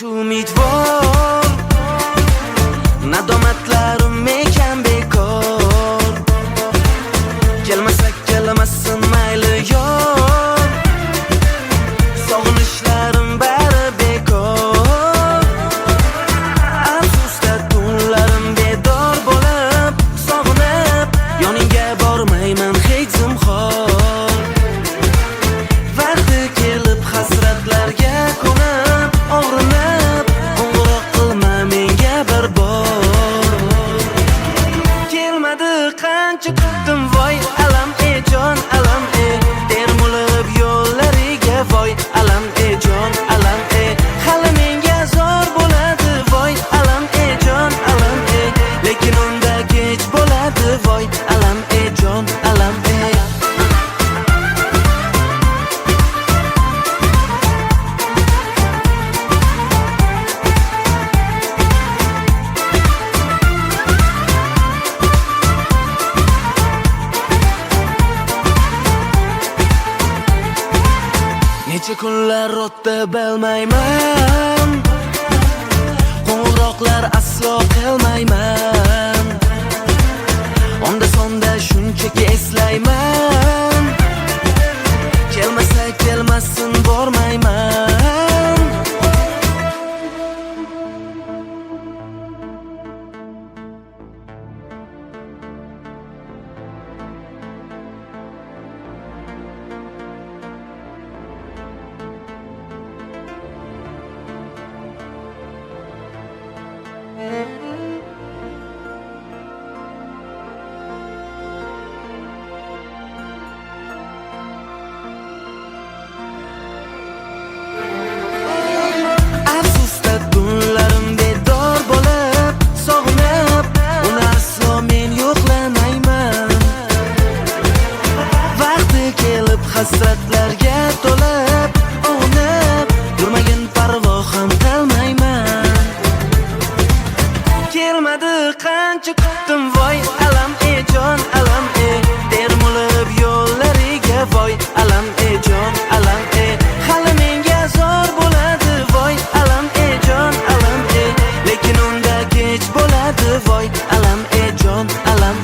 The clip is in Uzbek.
hech umidvor, nadomatlarim ekan bekor. Kelmasak kelmasin mayli yor, sog'inishlarim bari bekor. Afsusda tunlarim bedor bo'lib, sog'inib yoningga bormayman hech zinhor. Vaqti kelib hasratlarga ko'nib, og'rinib qo'ng'iroq qilma menga bir bor. Kelmadi qancha kutdim voy alam jon alam termulib yo'llariga voy alam jon alam hali menga zor bo'ladi voy alam jon alam lekin unda kech bo'ladi voy alam jon alam Necha kunlar o'tdi bilmayman, qo'ng'iroqlar aslo qilmayman. Onda sonda shunchaki eslayman, kelmasa kelmasin bormayman. Afsusda tunlarim bedor bo'lib, sog'inib uni aslo men yo'qlamayman. Vaqti kelib hasratlarga to'lib, o'nib yurmagin parvo ham qilmayman. Kelmadi qancha kutdim voy alam jon alam termulib yo'llariga voy alam jon alam hali menga zor bo'ladi voy alam jon alam lekin unda kech bo'ladi voy alam jon alam